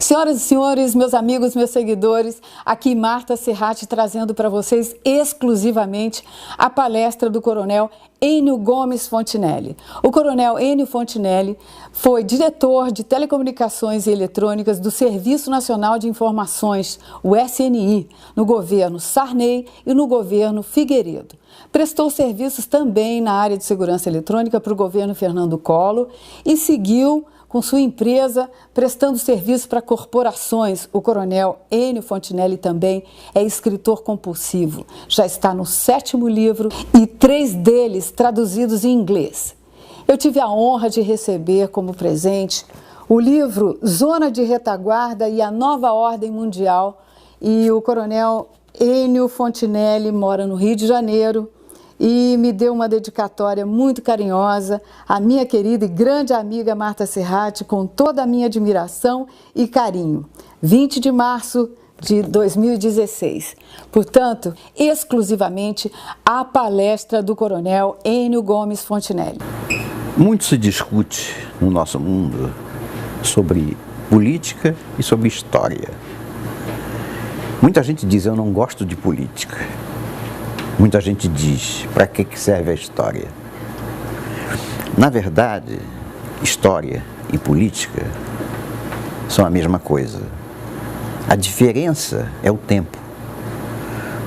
Senhoras e senhores, meus amigos, meus seguidores, aqui Marta Serrati trazendo para vocês exclusivamente a palestra do Coronel Enio Gomes Fontinelli. O Coronel Enio Fontinelli foi diretor de Telecomunicações e Eletrônicas do Serviço Nacional de Informações, o SNI, no governo Sarney e no governo Figueiredo. Prestou serviços também na área de segurança eletrônica para o governo Fernando Collor e seguiu com sua empresa, prestando serviço para corporações. O Coronel Enio Fontinelli também é escritor compulsivo. Já está no 7º livro e 3 deles traduzidos em inglês. Eu tive a honra de receber como presente o livro Zona de Retaguarda e a Nova Ordem Mundial. E o Coronel Enio Fontinelli mora no Rio de Janeiro e me deu uma dedicatória muito carinhosa à minha querida e grande amiga Marta Serrati, com toda a minha admiração e carinho. 20 de março de 2016. Portanto, exclusivamente a palestra do Coronel Enio Gomes Fontinelli. Muito se discute no nosso mundo sobre política e sobre história. Muita gente diz: eu não gosto de política. Muita gente diz: para que serve a história? Na verdade, história e política são a mesma coisa. A diferença é o tempo.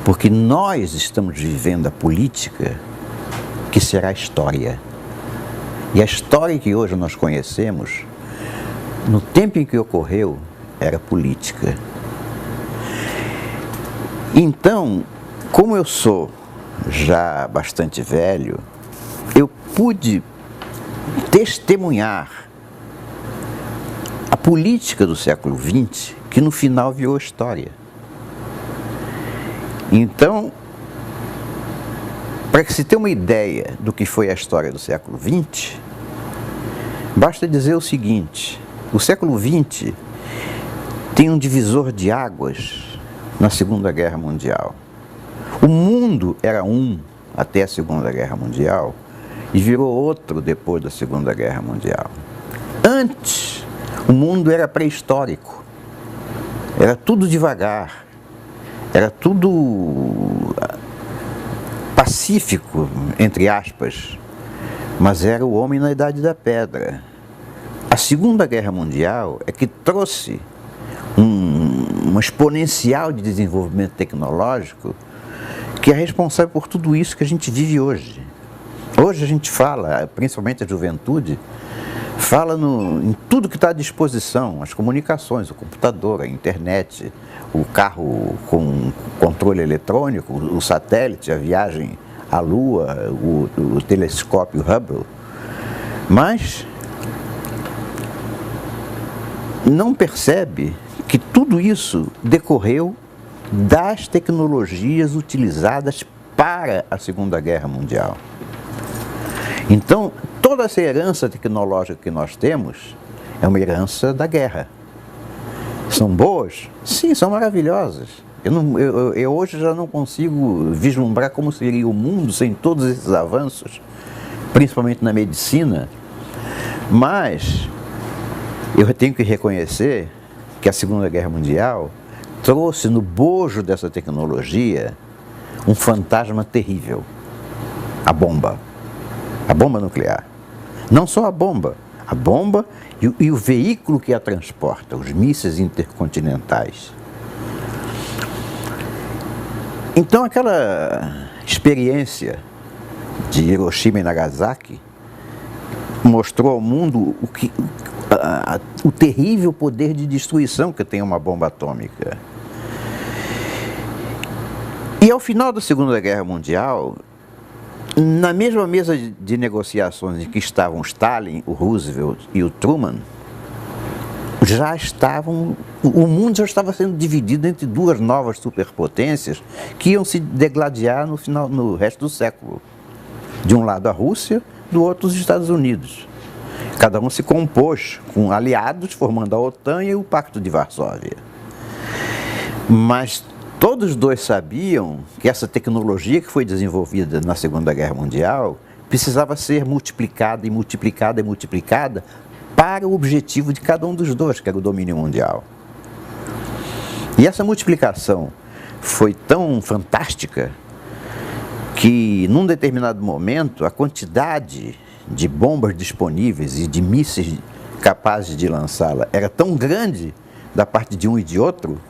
Porque nós estamos vivendo a política que será a história. E a história que hoje nós conhecemos, no tempo em que ocorreu, era política. Então, como eu sou já bastante velho, eu pude testemunhar a política do século XX, que no final virou história. Então, para que se ter uma ideia do que foi a história do século XX, basta dizer o seguinte: o século XX tem um divisor de águas na Segunda Guerra Mundial. O mundo era um até a Segunda Guerra Mundial e virou outro depois da Segunda Guerra Mundial. Antes, o mundo era pré-histórico, era tudo devagar, era tudo pacífico, entre aspas, mas era o homem na Idade da Pedra. A Segunda Guerra Mundial é que trouxe uma exponencial de desenvolvimento tecnológico que é responsável por tudo isso que a gente vive hoje. Hoje a gente fala, principalmente a juventude, fala em tudo que está à disposição: as comunicações, o computador, a internet, o carro com controle eletrônico, o satélite, a viagem à Lua, o telescópio Hubble. Mas não percebe que tudo isso decorreu das tecnologias utilizadas para a Segunda Guerra Mundial. Então, toda essa herança tecnológica que nós temos é uma herança da guerra. São boas? Sim, são maravilhosas. Eu hoje já não consigo vislumbrar como seria o mundo sem todos esses avanços, principalmente na medicina, mas eu tenho que reconhecer que a Segunda Guerra Mundial trouxe no bojo dessa tecnologia um fantasma terrível: a bomba nuclear. Não só a bomba e o veículo que a transporta, os mísseis intercontinentais. Então, aquela experiência de Hiroshima e Nagasaki mostrou ao mundo o terrível poder de destruição que tem uma bomba atômica. E ao final da Segunda Guerra Mundial, na mesma mesa de negociações em que estavam Stalin, o Roosevelt e o Truman, o mundo já estava sendo dividido entre duas novas superpotências que iam se degladiar no resto do século. De um lado a Rússia, do outro os Estados Unidos. Cada um se compôs com aliados, formando a OTAN e o Pacto de Varsóvia. Mas todos os dois sabiam que essa tecnologia que foi desenvolvida na Segunda Guerra Mundial precisava ser multiplicada e multiplicada e multiplicada para o objetivo de cada um dos dois, que era o domínio mundial. E essa multiplicação foi tão fantástica que, num determinado momento, a quantidade de bombas disponíveis e de mísseis capazes de lançá-la era tão grande da parte de um e de outro,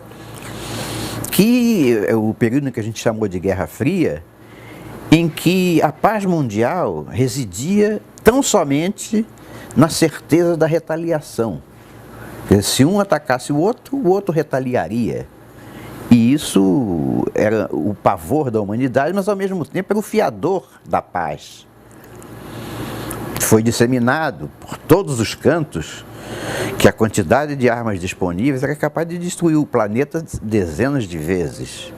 que o período que a gente chamou de Guerra Fria, em que a paz mundial residia tão somente na certeza da retaliação. Se um atacasse o outro retaliaria. E isso era o pavor da humanidade, mas ao mesmo tempo era o fiador da paz. Foi disseminado por todos os cantos que a quantidade de armas disponíveis era capaz de destruir o planeta dezenas de vezes.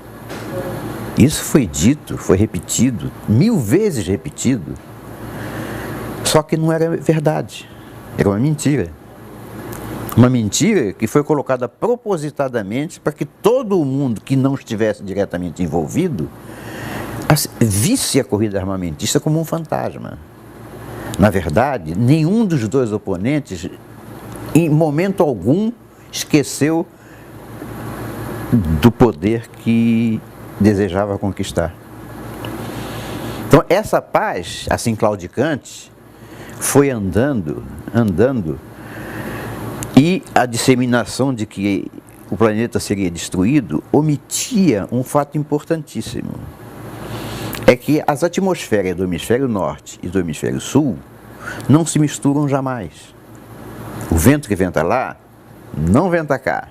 Isso foi dito, foi repetido, 1000 vezes repetido. Só que não era verdade, era uma mentira. Uma mentira que foi colocada propositadamente para que todo mundo que não estivesse diretamente envolvido visse a corrida armamentista como um fantasma. Na verdade, nenhum dos dois oponentes, em momento algum, esqueceu do poder que desejava conquistar. Então, essa paz, assim claudicante, foi andando, e a disseminação de que o planeta seria destruído omitia um fato importantíssimo. É que as atmosferas do hemisfério norte e do hemisfério sul não se misturam jamais. O vento que venta lá não venta cá.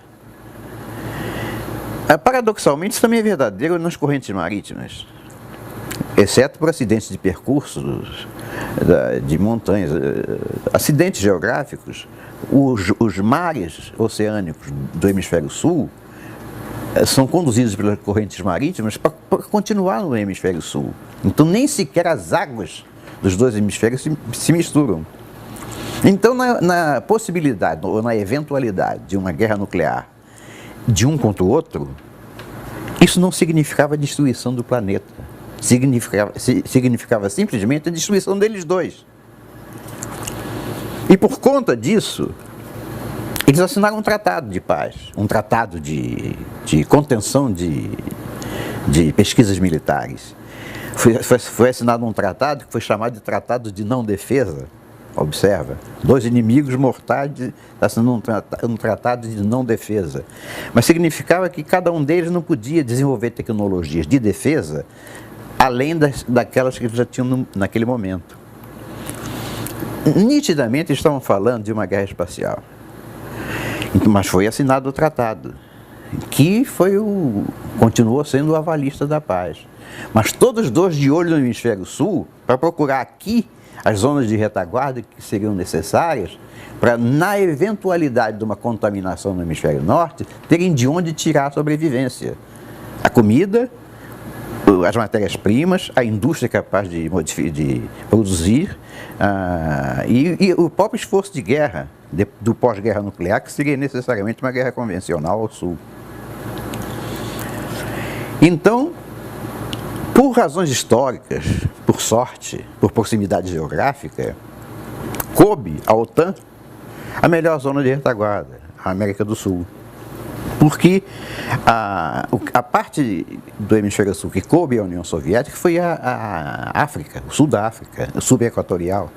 Paradoxalmente, isso também é verdadeiro nas correntes marítimas, exceto por acidentes de percursos de montanhas, acidentes geográficos. Os mares oceânicos do hemisfério sul são conduzidos pelas correntes marítimas para continuar no hemisfério sul. Então, nem sequer as águas dos dois hemisférios se misturam. Então, na possibilidade ou na eventualidade de uma guerra nuclear de um contra o outro, isso não significava a destruição do planeta. Significava simplesmente a destruição deles dois. E por conta disso, eles assinaram um tratado de paz, um tratado de contenção de pesquisas militares. Foi assinado um tratado que foi chamado de Tratado de Não Defesa. Observa, dois inimigos mortais assinando um tratado de não defesa. Mas significava que cada um deles não podia desenvolver tecnologias de defesa além daquelas que eles já tinham naquele momento. Nitidamente eles estavam falando de uma guerra espacial. Mas foi assinado o tratado, que continuou sendo o avalista da paz. Mas todos os dois de olho no hemisfério sul, para procurar aqui as zonas de retaguarda que seriam necessárias para, na eventualidade de uma contaminação no hemisfério norte, terem de onde tirar a sobrevivência. A comida, as matérias-primas, a indústria capaz de produzir e o próprio esforço de guerra, do pós-guerra nuclear, que seria necessariamente uma guerra convencional ao sul. Então, por razões históricas, por sorte, por proximidade geográfica, coube à OTAN a melhor zona de retaguarda, a América do Sul. Porque a parte do hemisfério sul que coube à União Soviética foi a África, o sul da África, o subequatorial.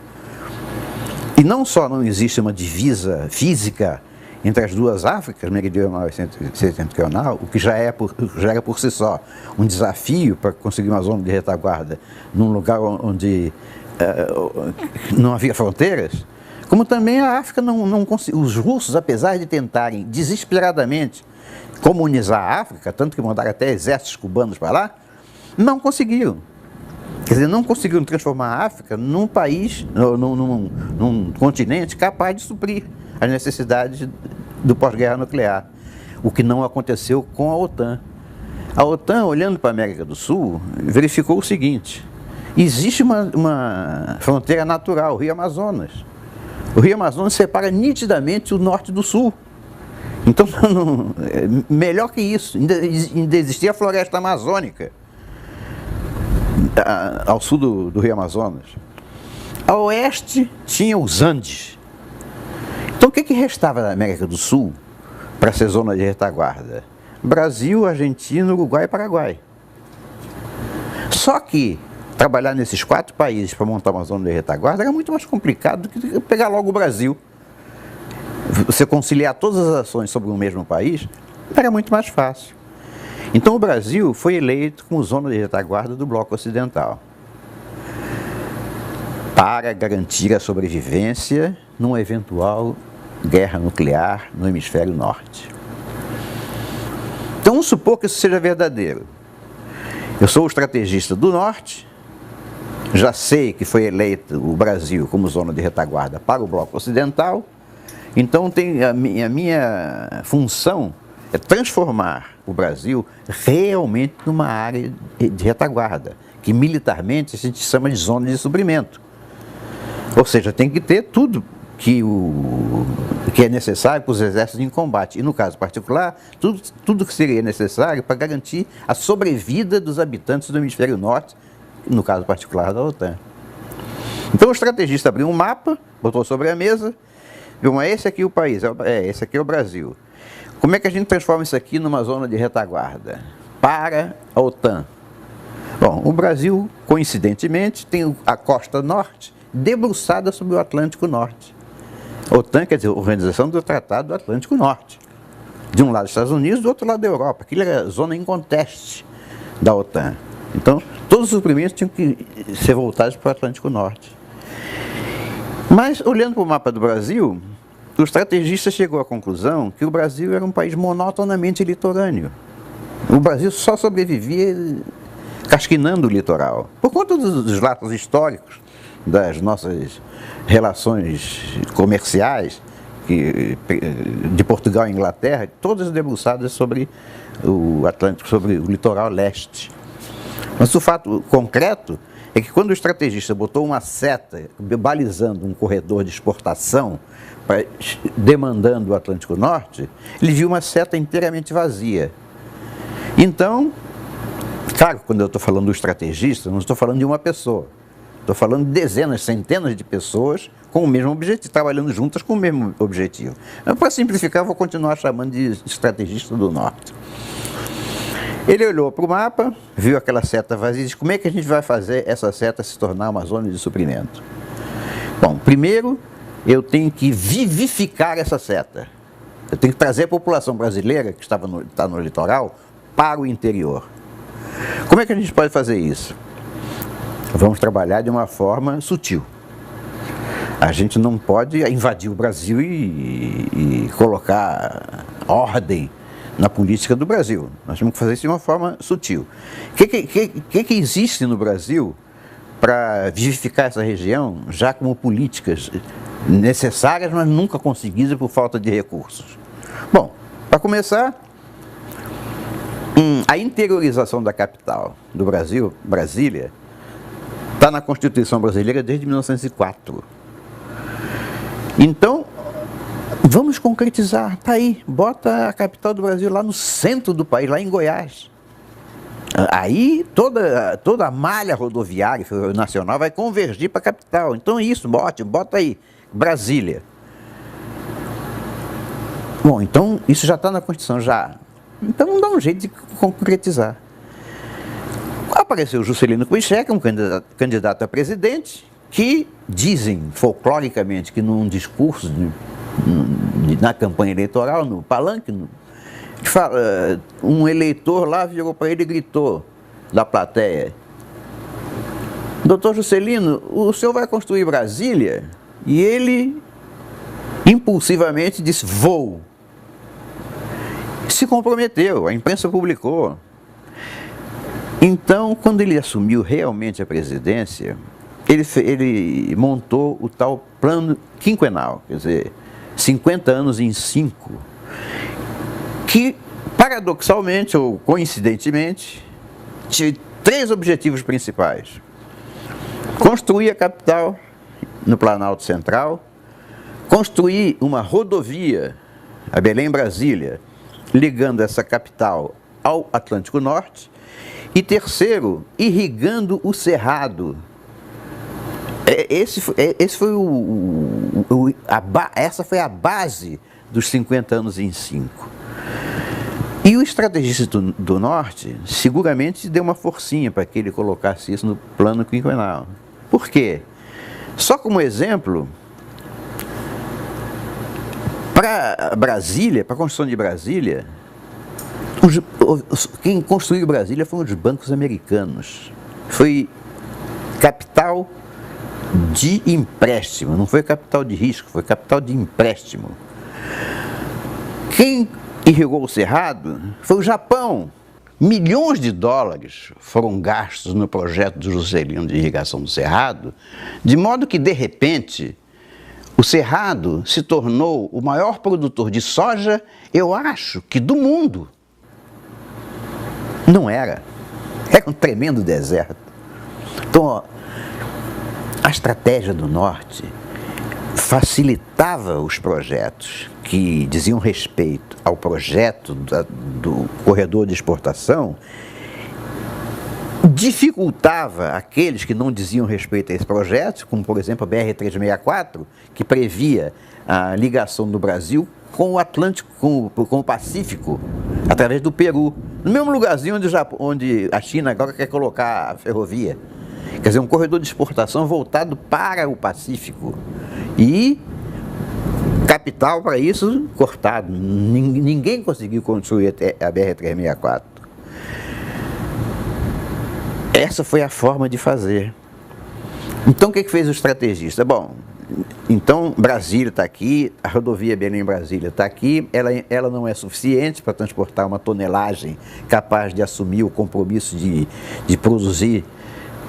E não só não existe uma divisa física entre as duas Áfricas, meridional e setentrional, o que já era por si só um desafio para conseguir uma zona de retaguarda num lugar onde não havia fronteiras, como também a África não conseguiu. Os russos, apesar de tentarem desesperadamente comunizar a África, tanto que mandaram até exércitos cubanos para lá, não conseguiram. Quer dizer, não conseguiram transformar a África num país, num continente capaz de suprir as necessidades do pós-guerra nuclear, o que não aconteceu com a OTAN. A OTAN, olhando para a América do Sul, verificou o seguinte: existe uma fronteira natural, o Rio Amazonas. O Rio Amazonas separa nitidamente o norte do sul. Então, melhor que isso, ainda existia a floresta amazônica ao sul do Rio Amazonas. A oeste tinha os Andes. Então, o que restava da América do Sul para ser zona de retaguarda? Brasil, Argentina, Uruguai e Paraguai. Só que trabalhar nesses 4 países para montar uma zona de retaguarda era muito mais complicado do que pegar logo o Brasil. Você conciliar todas as ações sobre o mesmo país era muito mais fácil. Então o Brasil foi eleito como zona de retaguarda do Bloco Ocidental para garantir a sobrevivência numa eventual guerra nuclear no hemisfério norte. Então vamos supor que isso seja verdadeiro. Eu sou o estrategista do norte, já sei que foi eleito o Brasil como zona de retaguarda para o Bloco Ocidental, então a minha função é transformar o Brasil realmente numa área de retaguarda, que militarmente a gente chama de zona de suprimento. Ou seja, tem que ter tudo que é necessário para os exércitos em combate. E no caso particular, tudo que seria necessário para garantir a sobrevida dos habitantes do hemisfério norte, no caso particular da OTAN. Então o estrategista abriu um mapa, botou sobre a mesa, viu, mas esse aqui é o país, esse aqui é o Brasil. Como é que a gente transforma isso aqui numa zona de retaguarda para a OTAN? Bom, o Brasil, coincidentemente, tem a costa norte debruçada sobre o Atlântico Norte. A OTAN quer dizer a Organização do Tratado do Atlântico Norte. De um lado dos Estados Unidos, do outro lado da Europa. Aquilo era a zona em conteste da OTAN. Então, todos os suprimentos tinham que ser voltados para o Atlântico Norte. Mas, olhando para o mapa do Brasil, o estrategista chegou à conclusão que o Brasil era um país monotonamente litorâneo. O Brasil só sobrevivia casquinando o litoral. Por conta dos laços históricos, das nossas relações comerciais de Portugal e Inglaterra, todas debruçadas sobre o Atlântico, sobre o litoral leste. Mas o fato concreto é que quando o estrategista botou uma seta balizando um corredor de exportação, demandando o Atlântico Norte, ele viu uma seta inteiramente vazia. Então, claro, quando eu estou falando do estrategista, não estou falando de uma pessoa. Estou falando de dezenas, centenas de pessoas com o mesmo objetivo, trabalhando juntas com o mesmo objetivo. Para simplificar, vou continuar chamando de estrategista do norte. Ele olhou para o mapa, viu aquela seta vazia e disse: como é que a gente vai fazer essa seta se tornar uma zona de suprimento? Bom, primeiro eu tenho que vivificar essa seta. Eu tenho que trazer a população brasileira, que está no litoral, para o interior. Como é que a gente pode fazer isso? Vamos trabalhar de uma forma sutil. A gente não pode invadir o Brasil e colocar ordem na política do Brasil. Nós temos que fazer isso de uma forma sutil. O que existe no Brasil para vivificar essa região, já como políticas necessárias, mas nunca conseguidas por falta de recursos? Bom, para começar, a interiorização da capital do Brasil, Brasília, está na Constituição brasileira desde 1904. Então, vamos concretizar, está aí, bota a capital do Brasil lá no centro do país, lá em Goiás. Aí toda a malha rodoviária nacional vai convergir para a capital. Então é isso, bota aí, Brasília. Bom, então isso já está na Constituição, já. Então vamos dar um jeito de concretizar. Apareceu Juscelino Kubitschek, um candidato a presidente, que dizem folcloricamente que num discurso na campanha eleitoral, no palanque, um eleitor lá virou para ele e gritou da plateia: doutor Juscelino, o senhor vai construir Brasília? E ele impulsivamente disse: vou. Se comprometeu, a imprensa publicou. Então, quando ele assumiu realmente a presidência, ele montou o tal plano quinquenal, quer dizer, 50 anos em 5, que, paradoxalmente ou coincidentemente, tinha 3 objetivos principais: construir a capital no Planalto Central, construir uma rodovia, a Belém-Brasília, ligando essa capital ao Atlântico Norte, e terceiro, irrigando o Cerrado. Essa foi a base dos 50 anos em 5. E o estrategista do Norte seguramente deu uma forcinha para que ele colocasse isso no plano quinquenal. Por quê? Só como exemplo, para Brasília, para a construção de Brasília, quem construiu Brasília foram os bancos americanos. Foi capital de empréstimo, não foi capital de risco, foi capital de empréstimo. Quem irrigou o Cerrado foi o Japão. Milhões de dólares foram gastos no projeto do Juscelino de irrigação do Cerrado, de modo que, de repente, o Cerrado se tornou o maior produtor de soja, eu acho, que do mundo. Não era. Era um tremendo deserto. Então, ó, a estratégia do Norte facilitava os projetos que diziam respeito ao projeto do corredor de exportação, dificultava aqueles que não diziam respeito a esse projeto, como por exemplo a BR-364, que previa a ligação do Brasil com o Atlântico, com o Pacífico, através do Peru, no mesmo lugarzinho onde a China agora quer colocar a ferrovia. Quer dizer, um corredor de exportação voltado para o Pacífico. E capital para isso cortado. Ninguém conseguiu construir a BR-364. Essa foi a forma de fazer. Então o que fez o estrategista? Bom, então Brasília está aqui, a rodovia Belém-Brasília está aqui, ela não é suficiente para transportar uma tonelagem capaz de assumir o compromisso de produzir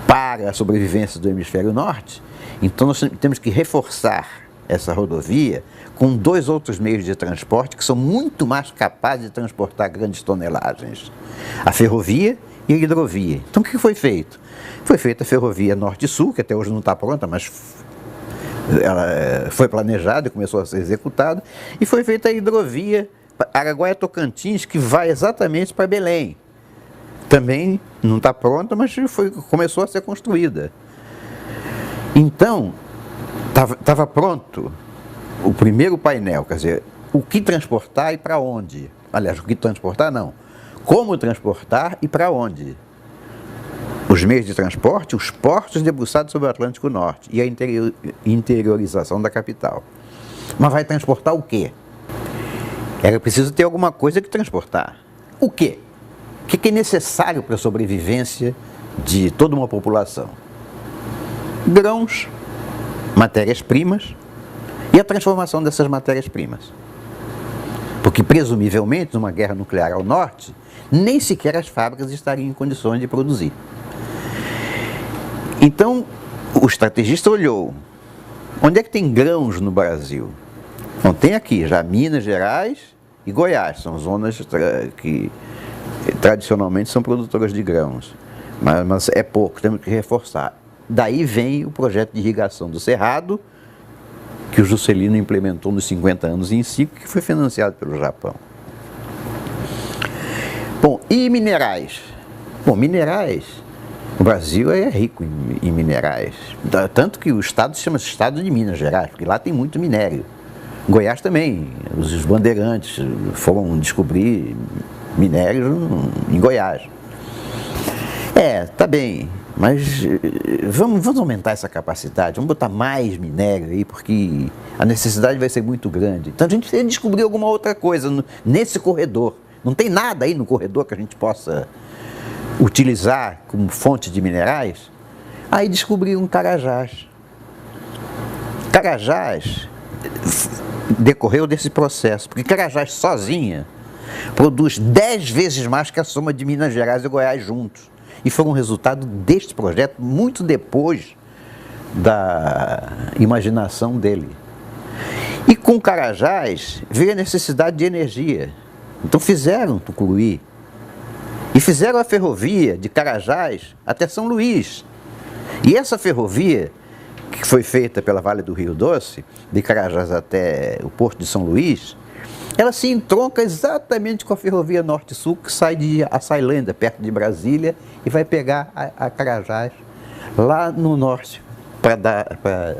para a sobrevivência do hemisfério norte. Então nós temos que reforçar essa rodovia com 2 outros meios de transporte que são muito mais capazes de transportar grandes tonelagens: a ferrovia e a hidrovia. Então o que foi feito? Foi feita a ferrovia Norte-Sul, que até hoje não está pronta, mas ela foi planejada e começou a ser executada, e foi feita a hidrovia Araguaia-Tocantins, que vai exatamente para Belém. Também não está pronta, mas começou a ser construída. Então, estava pronto o primeiro painel, quer dizer, o que transportar e para onde. Aliás, o que transportar não. Como transportar e para onde. Os meios de transporte, os portos debruçados sobre o Atlântico Norte e a interiorização da capital. Mas vai transportar o quê? Era preciso ter alguma coisa que transportar. O quê? O que é necessário para a sobrevivência de toda uma população? Grãos, matérias-primas e a transformação dessas matérias-primas. Porque, presumivelmente, numa guerra nuclear ao norte, nem sequer as fábricas estariam em condições de produzir. Então, o estrategista olhou, onde é que tem grãos no Brasil? Bom, tem aqui já Minas Gerais e Goiás, são zonas que tradicionalmente são produtoras de grãos, mas é pouco, temos que reforçar. Daí vem o projeto de irrigação do Cerrado, que o Juscelino implementou nos 50 anos em 5, que foi financiado pelo Japão. Bom, e minerais? Bom, minerais, o Brasil é rico em minerais, tanto que o estado se chama Estado de Minas Gerais, porque lá tem muito minério. Goiás também, os bandeirantes foram descobrir minérios em Goiás. Tá bem, mas vamos aumentar essa capacidade, vamos botar mais minério aí, porque a necessidade vai ser muito grande. Então a gente precisa descobrir alguma outra coisa nesse corredor. Não tem nada aí no corredor que a gente possa utilizar como fonte de minerais. Aí descobriram Carajás. Carajás decorreu desse processo, porque Carajás sozinha produz 10 vezes mais que a soma de Minas Gerais e Goiás juntos. E foi um resultado deste projeto muito depois da imaginação dele. E com Carajás veio a necessidade de energia. Então fizeram Tucuruí e fizeram a ferrovia de Carajás até São Luís. E essa ferrovia, que foi feita pela Vale do Rio Doce, de Carajás até o Porto de São Luís, ela se entronca exatamente com a ferrovia Norte-Sul, que sai de Açailândia, perto de Brasília, e vai pegar a Carajás lá no norte, para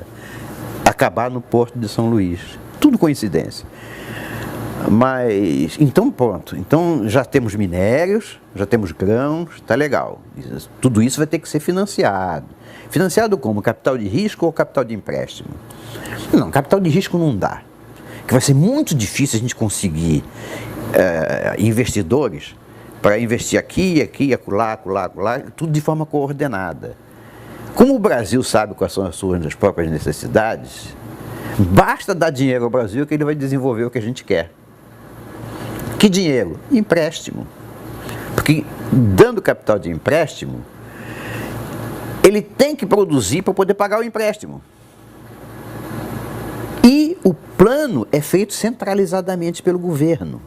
acabar no Porto de São Luís. Tudo coincidência. Mas, então pronto, então já temos minérios, já temos grãos, tá legal. Tudo isso vai ter que ser financiado. Financiado como? Capital de risco ou capital de empréstimo? Não, capital de risco não dá. Que vai ser muito difícil a gente conseguir investidores para investir aqui, acolá, tudo de forma coordenada. Como o Brasil sabe quais são as suas próprias necessidades, basta dar dinheiro ao Brasil que ele vai desenvolver o que a gente quer. Que dinheiro? Empréstimo. Porque dando capital de empréstimo, ele tem que produzir para poder pagar o empréstimo. E o plano é feito centralizadamente pelo governo.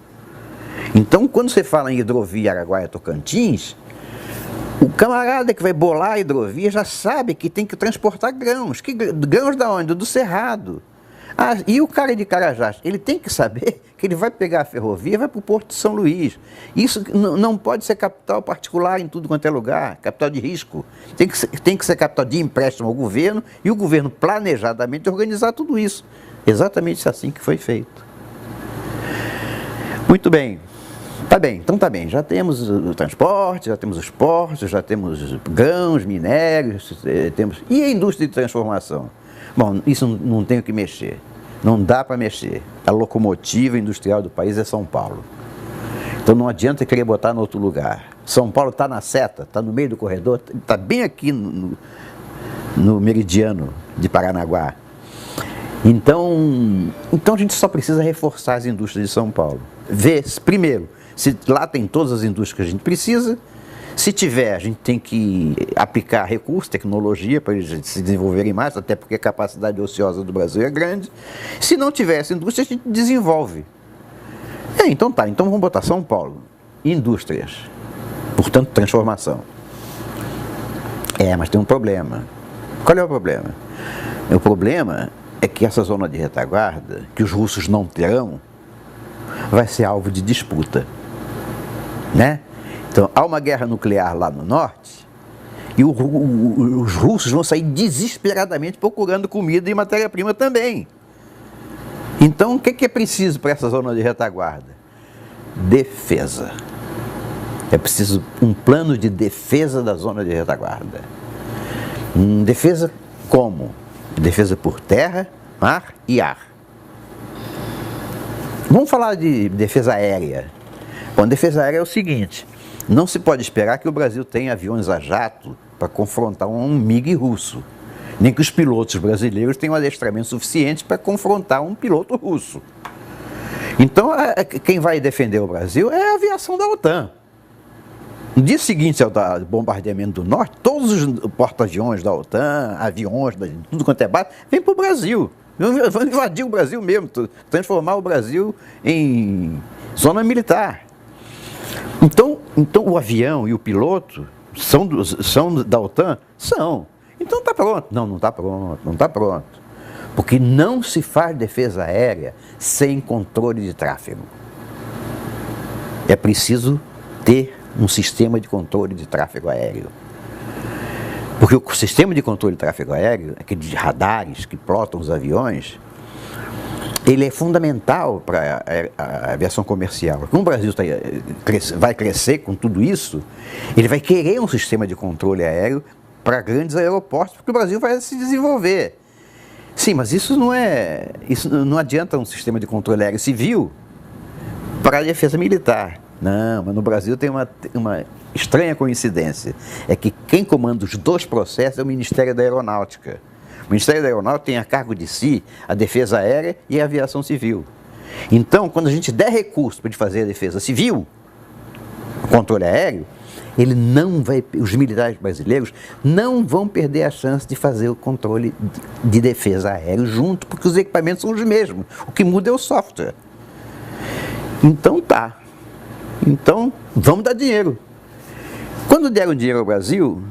Então, quando você fala em hidrovia Araguaia-Tocantins, o camarada que vai bolar a hidrovia já sabe que tem que transportar grãos. Grãos da onde? Do Cerrado. E o cara de Carajás, ele tem que saber que ele vai pegar a ferrovia e vai para o Porto de São Luís. Isso não pode ser capital particular em tudo quanto é lugar, capital de risco. Tem que ser capital de empréstimo ao governo e o governo planejadamente organizar tudo isso. Exatamente assim que foi feito. Muito bem. Então tá bem, já temos o transporte, já temos os portos, já temos grãos, minérios, e a indústria de transformação? Bom, isso não tem o que mexer, não dá para mexer. A locomotiva industrial do país é São Paulo. Então não adianta querer botar em outro lugar. São Paulo está na seta, está no meio do corredor, está bem aqui no meridiano de Paranaguá. Então a gente só precisa reforçar as indústrias de São Paulo. Ver, primeiro, se lá tem todas as indústrias que a gente precisa. Se tiver, a gente tem que aplicar recursos, tecnologia para eles se desenvolverem mais, até porque a capacidade ociosa do Brasil é grande. Se não tiver essa indústria, a gente desenvolve. Então vamos botar São Paulo, indústrias, portanto transformação. Mas tem um problema. Qual é o problema? O problema é que essa zona de retaguarda, que os russos não terão, vai ser alvo de disputa, né? Então, há uma guerra nuclear lá no norte e os russos vão sair desesperadamente procurando comida e matéria-prima também. Então, o que é preciso para essa zona de retaguarda? Defesa. É preciso um plano de defesa da zona de retaguarda. Defesa como? Defesa por terra, mar e ar. Vamos falar de defesa aérea. Bom, defesa aérea é o seguinte: não se pode esperar que o Brasil tenha aviões a jato para confrontar um MiG russo, nem que os pilotos brasileiros tenham adestramento suficiente para confrontar um piloto russo. Então, quem vai defender o Brasil é a aviação da OTAN. No dia seguinte ao bombardeamento do norte, todos os porta-aviões da OTAN, aviões, tudo quanto é base, vêm para o Brasil. Vão invadir o Brasil mesmo, transformar o Brasil em zona militar. Então o avião e o piloto são da OTAN? São. Então está pronto. Não está pronto. Porque não se faz defesa aérea sem controle de tráfego. É preciso ter um sistema de controle de tráfego aéreo. Porque o sistema de controle de tráfego aéreo, aqueles radares que plotam os aviões, ele é fundamental para a aviação comercial. Como o Brasil vai crescer com tudo isso, ele vai querer um sistema de controle aéreo para grandes aeroportos, porque o Brasil vai se desenvolver. Sim, mas isso não adianta um sistema de controle aéreo civil para a defesa militar. Não, mas no Brasil tem uma estranha coincidência. É que quem comanda os dois processos é o Ministério da Aeronáutica. O Ministério da Aeronáutica tem a cargo de si a defesa aérea e a aviação civil. Então, quando a gente der recurso para fazer a defesa civil, o controle aéreo, os militares brasileiros não vão perder a chance de fazer o controle de defesa aéreo junto, porque os equipamentos são os mesmos. O que muda é o software. Então, vamos dar dinheiro. Quando deram dinheiro ao Brasil,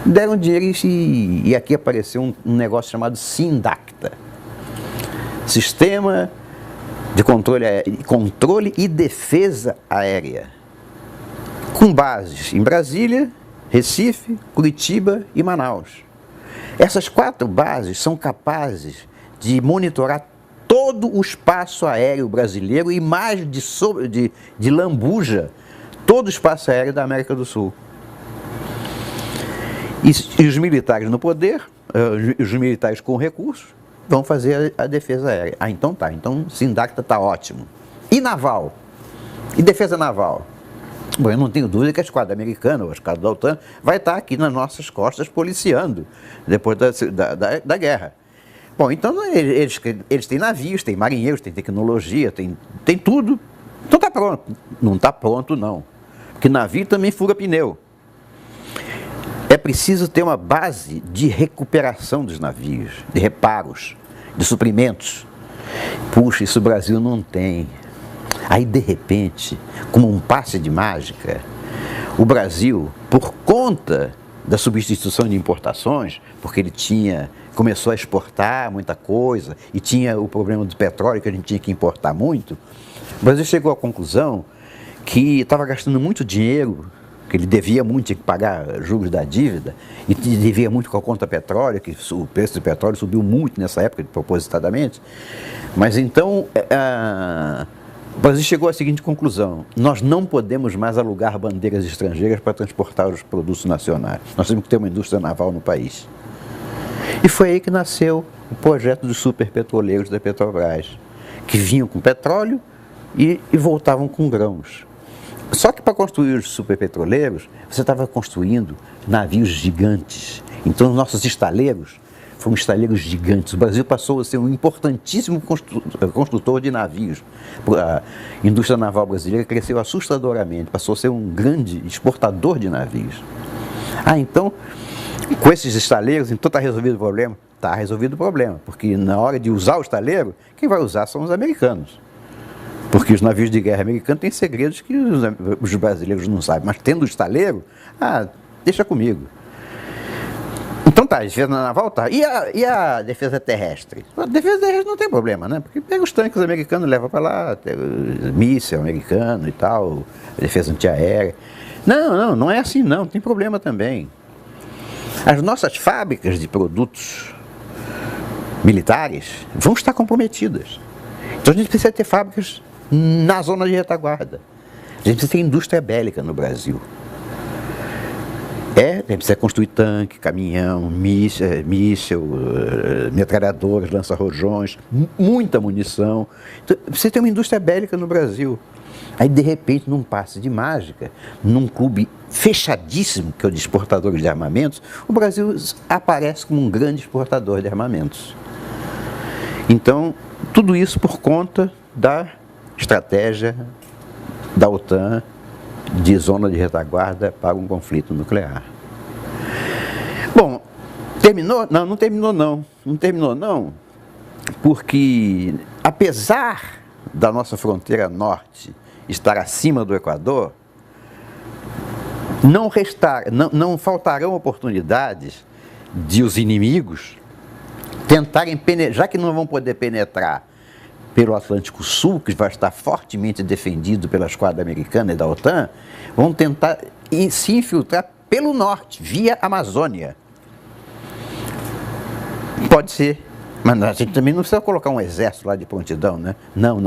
deram dinheiro e aqui apareceu um negócio chamado SINDACTA. Sistema de controle e defesa aérea. Com bases em Brasília, Recife, Curitiba e Manaus. Essas 4 bases são capazes de monitorar todo o espaço aéreo brasileiro e mais de lambuja todo o espaço aéreo da América do Sul. E os militares no poder, os militares com recursos, vão fazer a defesa aérea. Ah, então tá, então Sindacta está ótimo. E naval? E defesa naval? Bom, eu não tenho dúvida que a esquadra americana, ou a esquadra da OTAN, vai estar aqui nas nossas costas policiando, depois da guerra. Bom, então eles têm navios, têm marinheiros, têm tecnologia, tem tudo. Então está pronto. Não está pronto, não. Porque navio também fura pneu. É preciso ter uma base de recuperação dos navios, de reparos, de suprimentos. Puxa, isso o Brasil não tem. Aí, de repente, como um passe de mágica, o Brasil, por conta da substituição de importações, porque ele começou a exportar muita coisa e tinha o problema do petróleo, que a gente tinha que importar muito, o Brasil chegou à conclusão que estava gastando muito dinheiro, que ele devia muito, tinha que pagar juros da dívida, e devia muito com a conta petróleo, que o preço do petróleo subiu muito nessa época, propositadamente. Mas então, o Brasil chegou à seguinte conclusão: nós não podemos mais alugar bandeiras estrangeiras para transportar os produtos nacionais. Nós temos que ter uma indústria naval no país. E foi aí que nasceu o projeto dos superpetroleiros da Petrobras, que vinham com petróleo e voltavam com grãos. Só que para construir os superpetroleiros, você estava construindo navios gigantes. Então, os nossos estaleiros foram estaleiros gigantes. O Brasil passou a ser um importantíssimo construtor de navios. A indústria naval brasileira cresceu assustadoramente, passou a ser um grande exportador de navios. Ah, então, com esses estaleiros, então está resolvido o problema? Está resolvido o problema, porque na hora de usar o estaleiro, quem vai usar são os americanos. Porque os navios de guerra americanos têm segredos que os brasileiros não sabem. Mas tendo o estaleiro, deixa comigo. Então tá, a defesa naval tá. E a defesa terrestre? A defesa terrestre não tem problema, né? Porque pega os tanques americanos e leva para lá, míssil americano e tal, a defesa antiaérea. Não é assim não, tem problema também. As nossas fábricas de produtos militares vão estar comprometidas. Então a gente precisa ter fábricas na zona de retaguarda. A gente precisa ter indústria bélica no Brasil. A gente precisa construir tanque, caminhão, míssil, metralhadoras, lança-rojões, muita munição. Então, precisa ter uma indústria bélica no Brasil. Aí, de repente, num passe de mágica, num clube fechadíssimo, que é o de exportadores de armamentos, o Brasil aparece como um grande exportador de armamentos. Então, tudo isso por conta da estratégia da OTAN de zona de retaguarda para um conflito nuclear. Bom, terminou? Não terminou não. Não terminou não, porque apesar da nossa fronteira norte estar acima do Equador, não faltarão oportunidades de os inimigos tentarem penetrar, já que não vão poder penetrar pelo Atlântico Sul, que vai estar fortemente defendido pela esquadra americana e da OTAN, vão tentar se infiltrar pelo norte, via Amazônia. Pode ser, mas a gente também não precisa colocar um exército lá de prontidão, né? Não.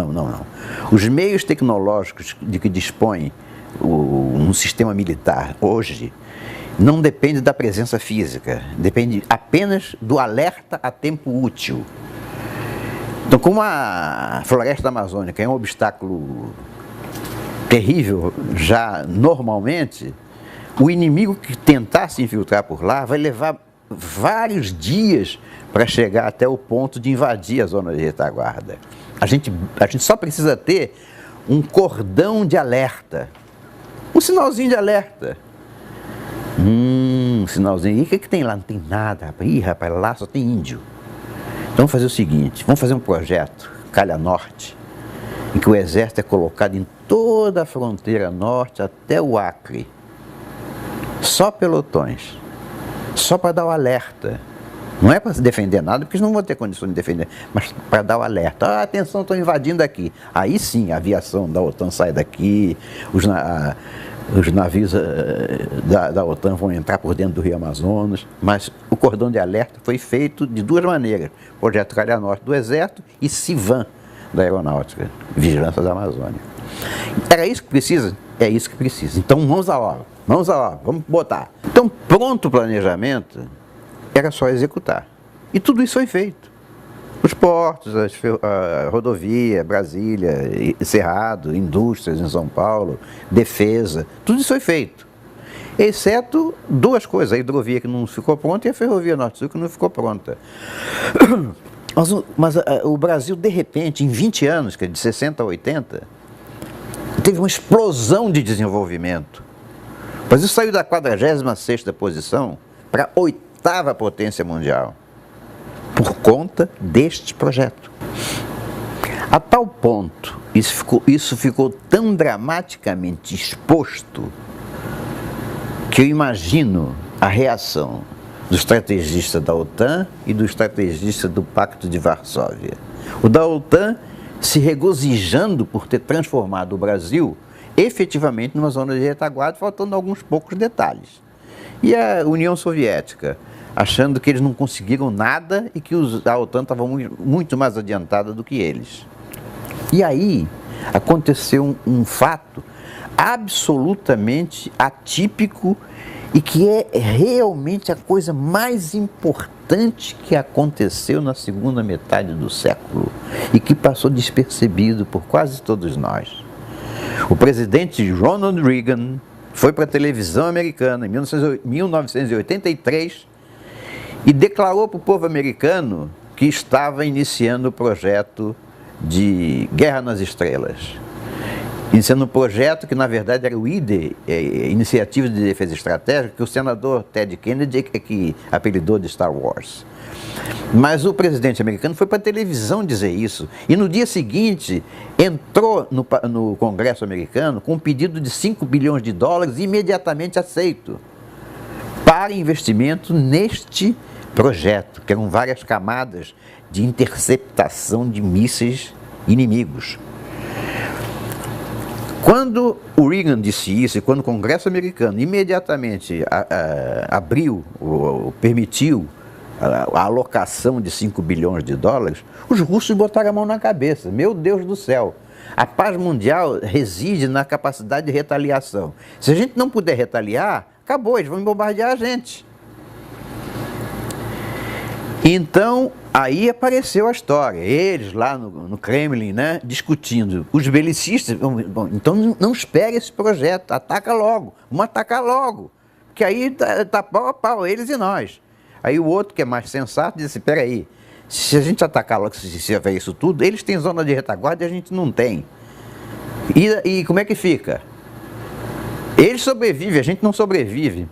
Os meios tecnológicos de que dispõe um sistema militar hoje não depende da presença física, depende apenas do alerta a tempo útil. Então, como a floresta amazônica é um obstáculo terrível já normalmente, o inimigo que tentar se infiltrar por lá vai levar vários dias para chegar até o ponto de invadir a zona de retaguarda. A gente só precisa ter um cordão de alerta, um sinalzinho de alerta. Sinalzinho. E o que tem lá? Não tem nada, rapaz. Ih, rapaz, lá só tem índio. Então vamos fazer o seguinte, vamos fazer um projeto, Calha Norte, em que o exército é colocado em toda a fronteira norte até o Acre. Só pelotões, só para dar o alerta. Não é para se defender nada, porque eles não vão ter condições de defender, mas para dar o alerta. Atenção, estão invadindo aqui. Aí sim, a aviação da OTAN sai daqui, os navios da OTAN vão entrar por dentro do Rio Amazonas, mas o cordão de alerta foi feito de duas maneiras: Projeto Calha Norte do Exército e CIVAM da Aeronáutica, Vigilância da Amazônia. Era isso que precisa? É isso que precisa. Então vamos à obra, vamos botar. Então, pronto o planejamento, era só executar. E tudo isso foi feito. Os portos, a rodovia, Brasília, Cerrado, indústrias em São Paulo, defesa, tudo isso foi feito. Exceto duas coisas: a hidrovia que não ficou pronta e a ferrovia Norte-Sul que não ficou pronta. Mas o Brasil, de repente, em 20 anos, que é de 60 a 80, teve uma explosão de desenvolvimento. O Brasil saiu da 46ª posição para a 8ª potência mundial, por conta deste projeto. A tal ponto, isso ficou tão dramaticamente exposto, que eu imagino a reação do estrategista da OTAN e do estrategista do Pacto de Varsóvia. O da OTAN se regozijando por ter transformado o Brasil efetivamente numa zona de retaguarda, faltando alguns poucos detalhes. E a União Soviética, achando que eles não conseguiram nada e que a OTAN estava muito mais adiantada do que eles. E aí aconteceu um fato absolutamente atípico e que é realmente a coisa mais importante que aconteceu na segunda metade do século e que passou despercebido por quase todos nós. O presidente Ronald Reagan foi para a televisão americana em 1983 e declarou para o povo americano que estava iniciando o projeto de Guerra nas Estrelas. Iniciando um projeto que, na verdade, era o IDE, Iniciativa de Defesa Estratégica, que o senador Ted Kennedy é que apelidou de Star Wars. Mas o presidente americano foi para a televisão dizer isso. E no dia seguinte, entrou no Congresso americano com um pedido de 5 bilhões de dólares imediatamente aceito para investimento neste projeto, que eram várias camadas de interceptação de mísseis inimigos. Quando o Reagan disse isso, e quando o Congresso americano imediatamente permitiu a alocação de 5 bilhões de dólares, os russos botaram a mão na cabeça. Meu Deus do céu! A paz mundial reside na capacidade de retaliação. Se a gente não puder retaliar, acabou, eles vão bombardear a gente. Então, aí apareceu a história, eles lá no Kremlin, né, discutindo. Os belicistas, bom, então não espere esse projeto, ataca logo, vamos atacar logo, que aí tá pau a pau, eles e nós. Aí o outro, que é mais sensato, disse: espera aí, se a gente atacar logo, se houver isso tudo, eles têm zona de retaguarda e a gente não tem. E como é que fica? Eles sobrevivem, a gente não sobrevive.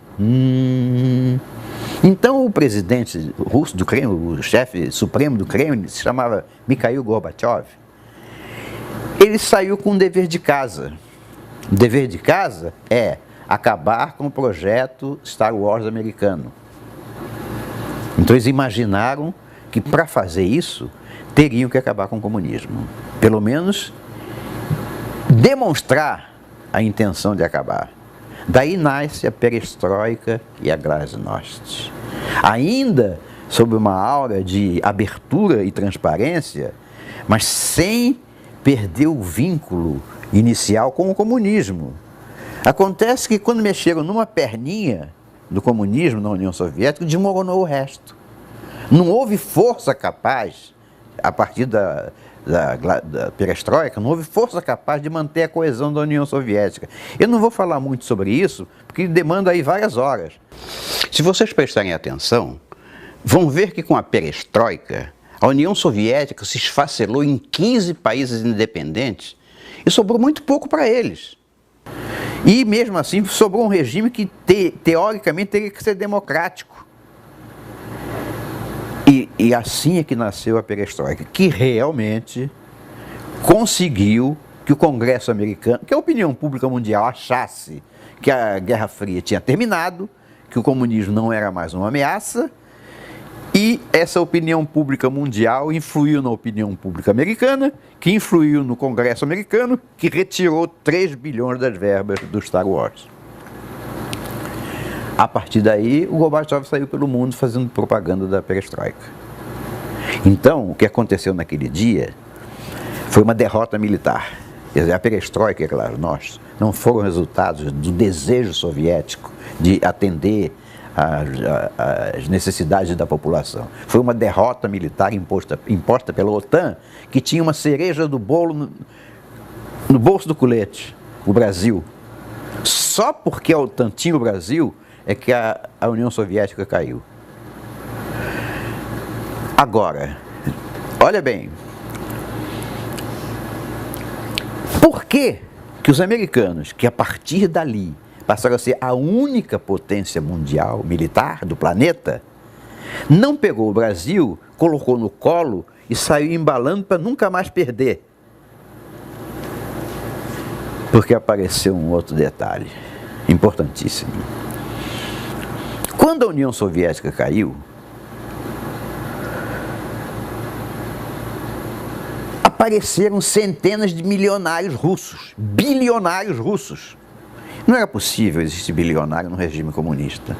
Então o presidente russo do Kremlin, o chefe supremo do Kremlin, se chamava Mikhail Gorbachev, ele saiu com um dever de casa. O dever de casa é acabar com o projeto Star Wars americano. Então eles imaginaram que para fazer isso teriam que acabar com o comunismo. Pelo menos demonstrar a intenção de acabar. Daí nasce a perestroika e a glasnost. Ainda sob uma aura de abertura e transparência, mas sem perder o vínculo inicial com o comunismo. Acontece que quando mexeram numa perninha do comunismo na União Soviética, desmoronou o resto. Não houve força capaz, a partir da perestroika, não houve força capaz de manter a coesão da União Soviética. Eu não vou falar muito sobre isso, porque demanda aí várias horas. Se vocês prestarem atenção, vão ver que com a perestroika, a União Soviética se esfacelou em 15 países independentes e sobrou muito pouco para eles. E mesmo assim sobrou um regime que teoricamente teria que ser democrático. E assim é que nasceu a perestroika, que realmente conseguiu que o Congresso americano, que a opinião pública mundial achasse que a Guerra Fria tinha terminado, que o comunismo não era mais uma ameaça, E essa opinião pública mundial influiu na opinião pública americana, que influiu no Congresso americano, que retirou 3 bilhões das verbas do Star Wars. A partir daí, o Gorbachev saiu pelo mundo fazendo propaganda da perestroika. Então, o que aconteceu naquele dia foi uma derrota militar. Quer dizer, a perestroika, claro, nós, não foram resultados do desejo soviético de atender as necessidades da população. Foi uma derrota militar imposta pela OTAN, que tinha uma cereja do bolo no bolso do colete, o Brasil. Só porque a OTAN tinha o Brasil é que a União Soviética caiu. Agora, olha bem, por que os americanos, que a partir dali passaram a ser a única potência mundial militar do planeta, não pegou o Brasil, colocou no colo e saiu embalando para nunca mais perder? Porque apareceu um outro detalhe importantíssimo. Quando a União Soviética caiu, apareceram centenas de milionários russos, bilionários russos. Não era possível existir bilionário no regime comunista.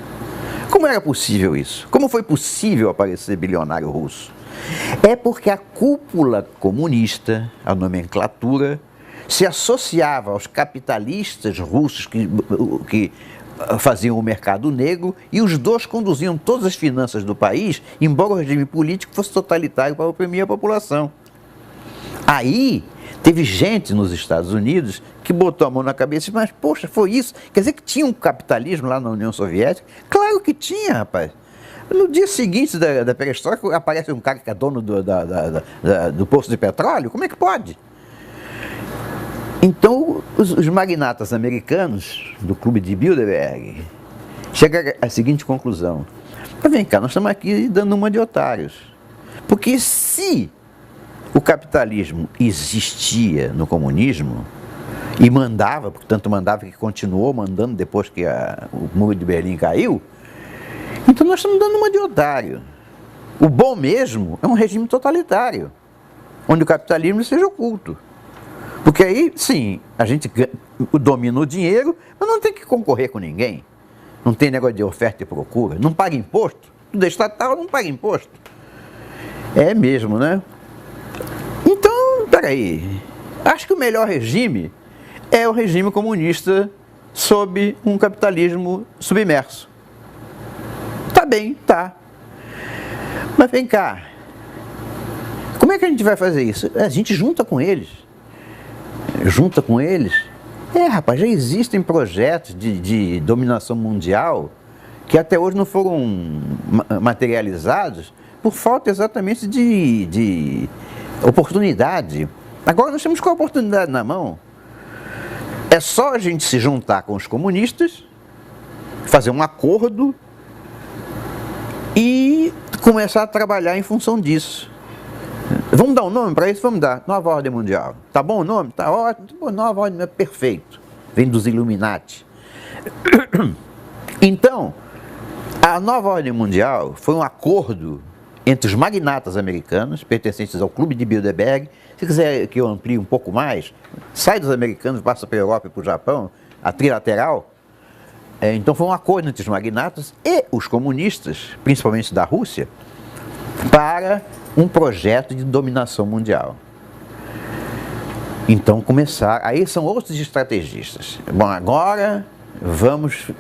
Como era possível isso? Como foi possível aparecer bilionário russo? É porque a cúpula comunista, a nomenclatura, se associava aos capitalistas russos que faziam o mercado negro, e os dois conduziam todas as finanças do país, embora o regime político fosse totalitário para oprimir a população. Aí teve gente nos Estados Unidos que botou a mão na cabeça e disse, mas poxa, foi isso? Quer dizer que tinha um capitalismo lá na União Soviética? Claro que tinha, rapaz. No dia seguinte da perestroika aparece um cara que é dono do poço de petróleo? Como é que pode? Então, os magnatas americanos do Clube de Bilderberg chegam à seguinte conclusão. Mas vem cá, nós estamos aqui dando uma de otários. Porque se o capitalismo existia no comunismo e mandava, portanto mandava que continuou mandando depois que o muro de Berlim caiu, então nós estamos dando uma de otário. O bom mesmo é um regime totalitário, onde o capitalismo seja oculto. Porque aí, sim, a gente domina o dinheiro, mas não tem que concorrer com ninguém. Não tem negócio de oferta e procura, não paga imposto. Tudo é estatal, não paga imposto. É mesmo, né? Então, peraí, acho que o melhor regime é o regime comunista sob um capitalismo submerso. Tá bem, tá. Mas vem cá, como é que a gente vai fazer isso? A gente junta com eles. Junta com eles? Rapaz, já existem projetos de dominação mundial que até hoje não foram materializados por falta exatamente de oportunidade. Agora nós temos com a oportunidade na mão. É só a gente se juntar com os comunistas, fazer um acordo e começar a trabalhar em função disso. Vamos dar um nome para isso? Vamos dar. Nova Ordem Mundial. Tá bom o nome? Tá ótimo. Nova Ordem é perfeito. Vem dos Illuminati. Então, a Nova Ordem Mundial foi um acordo entre os magnatas americanos, pertencentes ao Clube de Bilderberg. Se quiser que eu amplie um pouco mais, sai dos americanos, passa para a Europa e para o Japão, a trilateral. Então foi um acordo entre os magnatas e os comunistas, principalmente da Rússia, para um projeto de dominação mundial. Então aí são outros estrategistas. Bom, agora vamos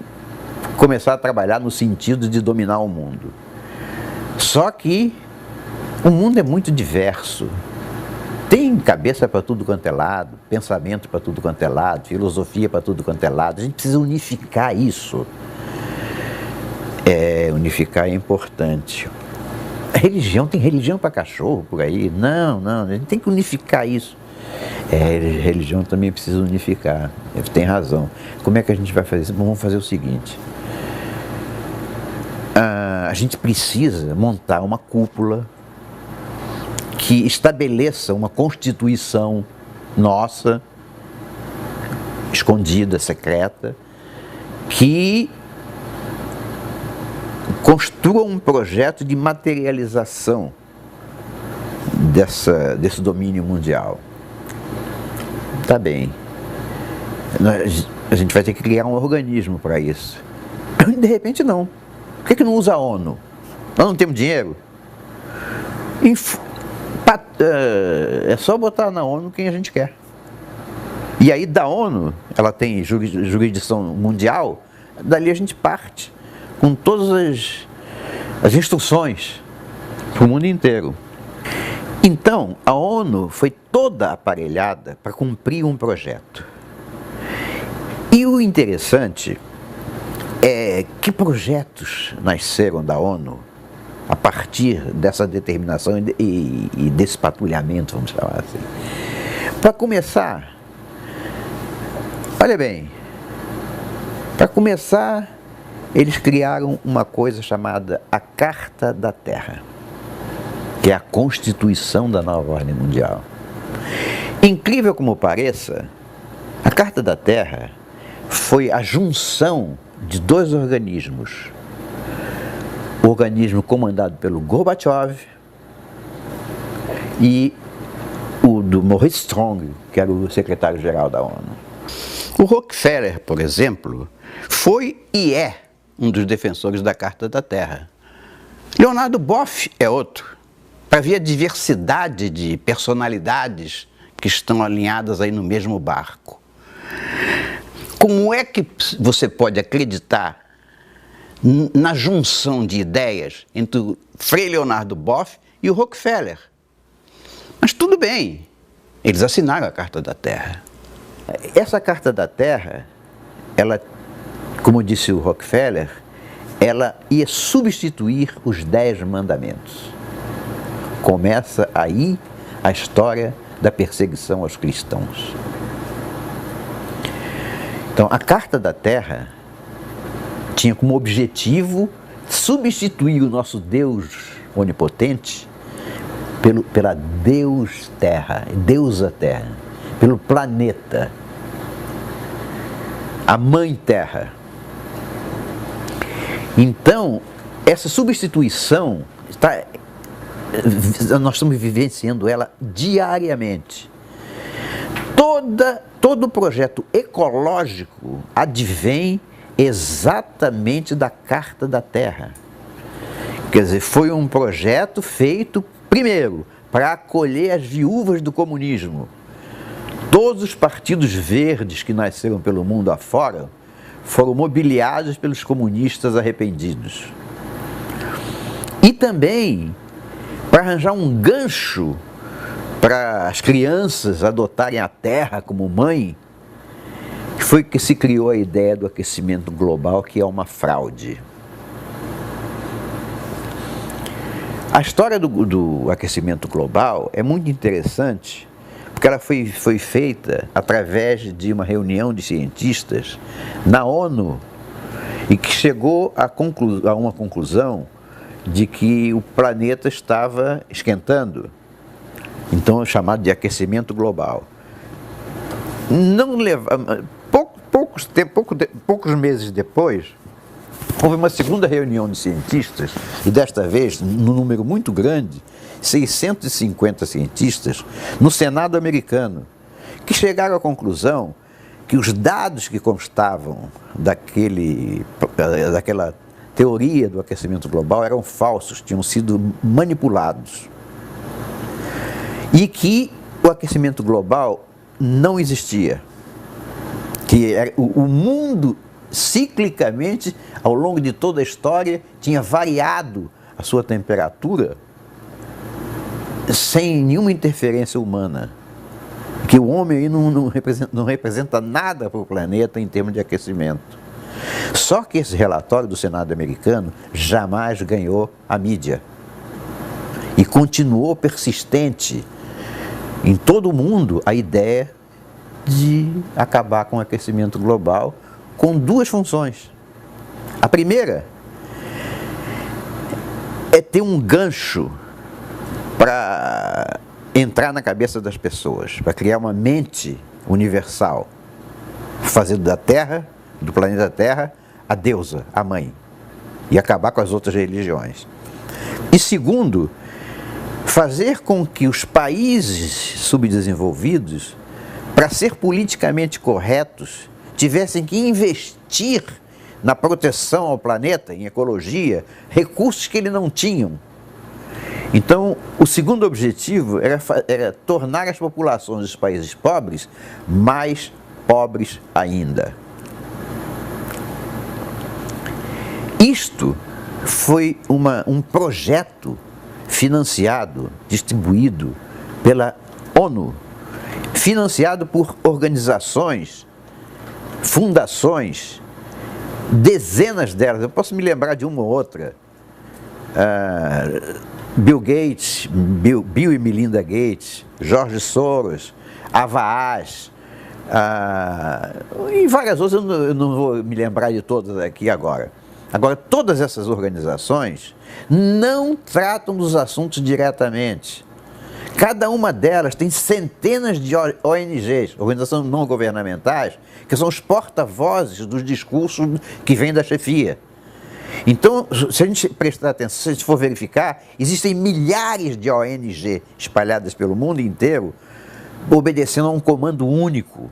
começar a trabalhar no sentido de dominar o mundo. Só que o mundo é muito diverso. Tem cabeça para tudo quanto é lado, pensamento para tudo quanto é lado, filosofia para tudo quanto é lado. A gente precisa unificar isso. Unificar é importante. Tem religião para cachorro por aí? Não, a gente tem que unificar isso. Religião também precisa unificar, tem razão. Como é que a gente vai fazer isso? Vamos fazer o seguinte. A gente precisa montar uma cúpula que estabeleça uma constituição nossa, escondida, secreta, que construa um projeto de materialização desse domínio mundial. Tá bem. A gente vai ter que criar um organismo para isso. De repente não. Por que não usa a ONU? Nós não temos dinheiro? É só botar na ONU quem a gente quer. E aí da ONU, ela tem jurisdição mundial, dali a gente parte com todas as instruções para o mundo inteiro. Então, a ONU foi toda aparelhada para cumprir um projeto. E o interessante é que projetos nasceram da ONU a partir dessa determinação e desse patrulhamento, vamos chamar assim. Para começar, olha bem, para começar, eles criaram uma coisa chamada a Carta da Terra, que é a Constituição da Nova Ordem Mundial. Incrível como pareça, a Carta da Terra foi a junção de dois organismos. O organismo comandado pelo Gorbachev e o do Maurice Strong, que era o secretário-geral da ONU. O Rockefeller, por exemplo, foi e é um dos defensores da Carta da Terra. Leonardo Boff é outro, para ver a diversidade de personalidades que estão alinhadas aí no mesmo barco. Como é que você pode acreditar na junção de ideias entre o Frei Leonardo Boff e o Rockefeller? Mas tudo bem, eles assinaram a Carta da Terra. Essa Carta da Terra, ela, como disse o Rockefeller, ela ia substituir os 10 mandamentos. Começa aí a história da perseguição aos cristãos. Então, a Carta da Terra tinha como objetivo substituir o nosso Deus onipotente pela Deus Terra, Deusa Terra, pelo planeta, a Mãe Terra. Então, essa substituição, nós estamos vivenciando ela diariamente. Todo o projeto ecológico advém exatamente da Carta da Terra. Quer dizer, foi um projeto feito, primeiro, para acolher as viúvas do comunismo. Todos os partidos verdes que nasceram pelo mundo afora foram mobiliados pelos comunistas arrependidos. E também para arranjar um gancho para as crianças adotarem a Terra como mãe, foi que se criou a ideia do aquecimento global, que é uma fraude. A história do aquecimento global é muito interessante, porque ela foi feita através de uma reunião de cientistas na ONU e que chegou a uma conclusão de que o planeta estava esquentando. Então é chamado de aquecimento global. Poucos meses depois, houve uma segunda reunião de cientistas, e desta vez, num número muito grande, 650 cientistas, no Senado americano, que chegaram à conclusão que os dados que constavam daquela teoria do aquecimento global eram falsos, tinham sido manipulados. E que o aquecimento global não existia. Que o mundo, ciclicamente, ao longo de toda a história, tinha variado a sua temperatura sem nenhuma interferência humana. Que o homem aí não representa nada para o planeta em termos de aquecimento. Só que esse relatório do Senado americano jamais ganhou a mídia. E continuou persistente em todo o mundo a ideia de acabar com o aquecimento global com duas funções. A primeira é ter um gancho para entrar na cabeça das pessoas, para criar uma mente universal, fazendo da Terra, do planeta Terra, a deusa, a mãe. e acabar com as outras religiões. E segundo, fazer com que os países subdesenvolvidos, para ser politicamente corretos, tivessem que investir na proteção ao planeta, em ecologia, recursos que eles não tinham. Então, o segundo objetivo era tornar as populações dos países pobres mais pobres ainda. Isto foi um projeto financiado, distribuído pela ONU, financiado por organizações, fundações, dezenas delas, eu posso me lembrar de uma ou outra, Bill Gates, Bill e Melinda Gates, George Soros, Avaaz, e várias outras, eu não vou me lembrar de todas aqui agora. Agora, todas essas organizações não tratam dos assuntos diretamente. Cada uma delas tem centenas de ONGs, organizações não governamentais, que são os porta-vozes dos discursos que vêm da chefia. Então, se a gente prestar atenção, se a gente for verificar, existem milhares de ONG espalhadas pelo mundo inteiro, obedecendo a um comando único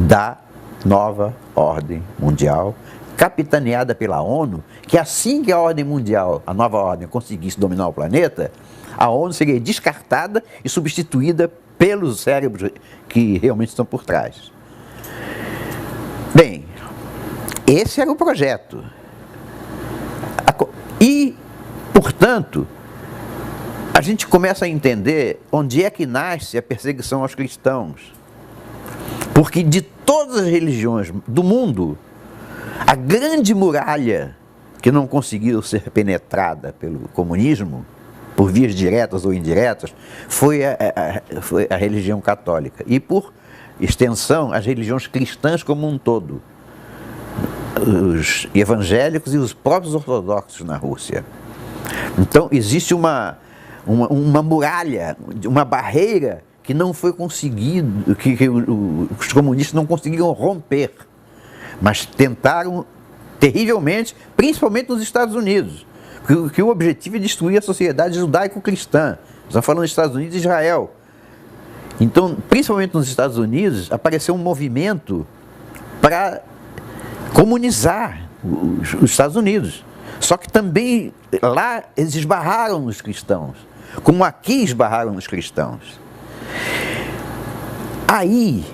da nova ordem mundial, capitaneada pela ONU, que assim que a ordem mundial, a nova ordem, conseguisse dominar o planeta, a ONU seria descartada e substituída pelos cérebros que realmente estão por trás. Bem, esse era o projeto. E, portanto, a gente começa a entender onde é que nasce a perseguição aos cristãos. Porque de todas as religiões do mundo, a grande muralha que não conseguiu ser penetrada pelo comunismo, por vias diretas ou indiretas, foi a religião católica. E, por extensão, as religiões cristãs como um todo. Os evangélicos e os próprios ortodoxos na Rússia. Então, existe uma muralha, uma barreira que não foi conseguido, que os comunistas não conseguiram romper, mas tentaram terrivelmente, principalmente nos Estados Unidos, porque o objetivo é destruir a sociedade judaico-cristã. Estamos falando dos Estados Unidos e Israel. Então, principalmente nos Estados Unidos, apareceu um movimento para comunizar os Estados Unidos. Só que também lá eles esbarraram nos cristãos, como aqui esbarraram nos cristãos. Aí,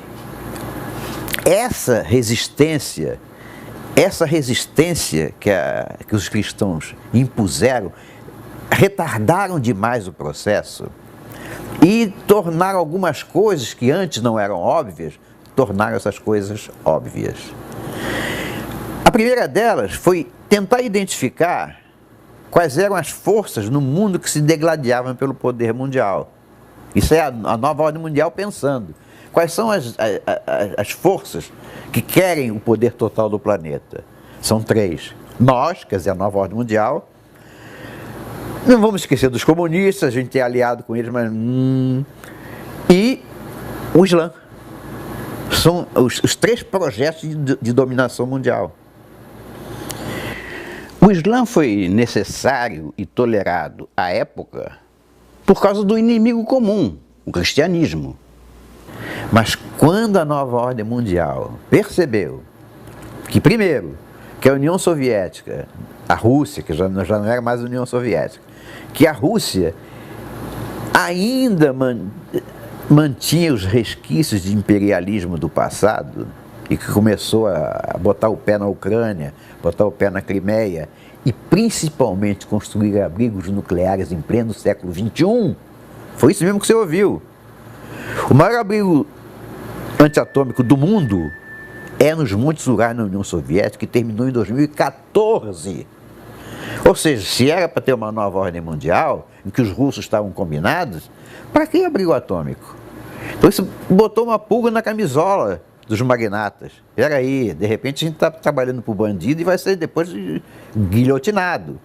essa resistência que os cristãos impuseram, retardaram demais o processo e tornaram algumas coisas que antes não eram óbvias, tornaram essas coisas óbvias. A primeira delas foi tentar identificar quais eram as forças no mundo que se degladiavam pelo poder mundial. Isso é a nova ordem mundial pensando. Quais são as forças que querem o poder total do planeta? São três. Nós, quer dizer, a nova ordem mundial. Não vamos esquecer dos comunistas, a gente é aliado com eles, mas... E o Islã. São os três projetos de dominação mundial. O Islã foi necessário e tolerado à época por causa do inimigo comum, o cristianismo. Mas quando a nova ordem mundial percebeu que, primeiro, que a União Soviética, a Rússia, que já não era mais a União Soviética, que a Rússia ainda mantinha os resquícios de imperialismo do passado e que começou a botar o pé na Ucrânia, botar o pé na Crimeia e principalmente construir abrigos nucleares em pleno século XXI. Foi isso mesmo que você ouviu. O maior abrigo antiatômico do mundo é nos Montes Urais na União Soviética, que terminou em 2014. Ou seja, se era para ter uma nova ordem mundial, em que os russos estavam combinados, para que abrigo atômico? Então isso botou uma pulga na camisola dos magnatas. Peraí, de repente a gente está trabalhando para o bandido e vai ser depois guilhotinado.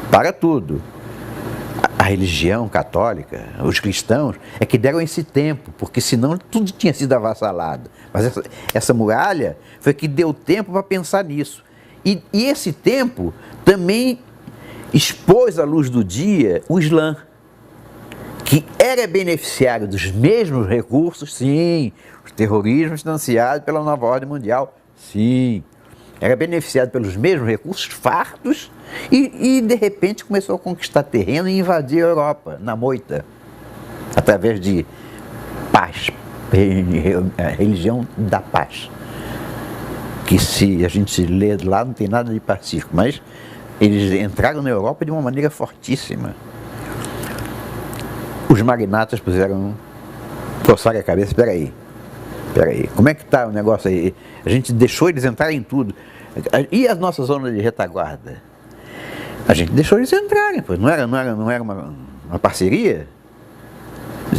Para tudo. A religião católica, os cristãos, é que deram esse tempo, porque senão tudo tinha sido avassalado. Mas essa muralha foi que deu tempo para pensar nisso. E esse tempo também expôs à luz do dia o Islã, que era beneficiário dos mesmos recursos, sim, o terrorismo financiado pela nova ordem mundial, sim, era beneficiado pelos mesmos recursos fartos e de repente começou a conquistar terreno e invadir a Europa, na moita, através de paz, a religião da paz, que se a gente lê lá não tem nada de pacífico, mas eles entraram na Europa de uma maneira fortíssima. Os magnatas coçaram a cabeça, peraí, como é que está o negócio aí? A gente deixou eles entrarem em tudo. E as nossas zonas de retaguarda? A gente deixou eles entrarem, pois não era uma parceria?